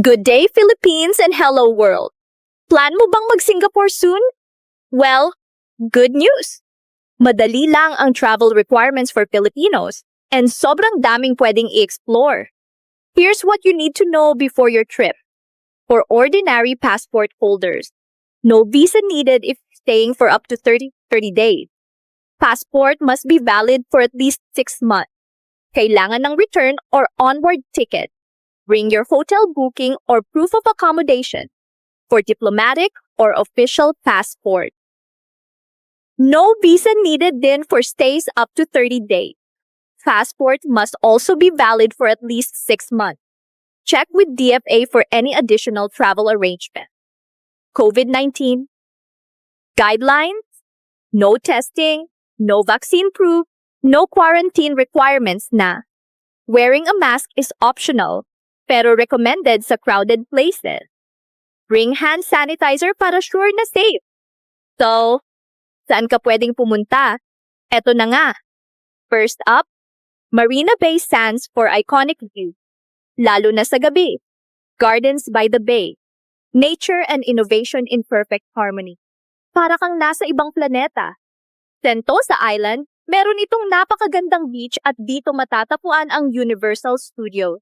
Good day, Philippines, and hello, world. Plan mo bang mag-Singapore soon? Well, good news! Madali lang ang travel requirements for Filipinos and sobrang daming pwedeng i-explore. Here's what you need to know before your trip. For ordinary passport holders, no visa needed if staying for up to 30 days. Passport must be valid for at least 6 months. Kailangan ng return or onboard ticket. Bring your hotel booking or proof of accommodation for diplomatic or official passport. No visa needed then for stays up to 30 days. Passport must also be valid for at least 6 months. Check with DFA for any additional travel arrangement. COVID-19 guidelines, no testing, no vaccine proof, no quarantine requirements na. Wearing a mask is optional, pero recommended sa crowded places. Bring hand sanitizer para sure na safe. So, saan ka pwedeng pumunta? Eto na nga. First up, Marina Bay Sands for iconic views. Lalo na sa gabi. Gardens by the Bay. Nature and innovation in perfect harmony. Para kang nasa ibang planeta. Sentosa Island, meron itong napakagandang beach at dito matatapuan ang Universal Studios.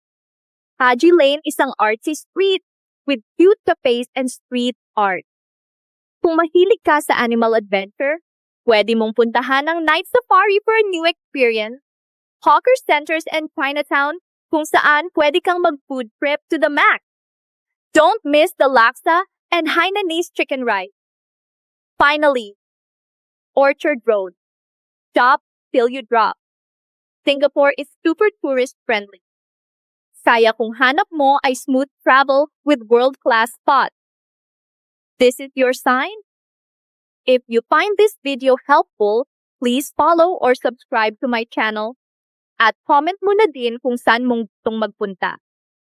Haji Lane, isang artsy street with cute cafes and street art. Kung mahilig ka sa animal adventure, pwede mong puntahan ang night safari for a new experience. Hawker centers and Chinatown, kung saan pwede kang mag-food trip to the max. Don't miss the laksa and Hainanese chicken rice. Finally, Orchard Road. Stop till you drop. Singapore is super tourist-friendly. Kaya kung hanap mo ay smooth travel with world-class spots. This is your sign? If you find this video helpful, please follow or subscribe to my channel. At comment mo na din kung saan mong gustong magpunta.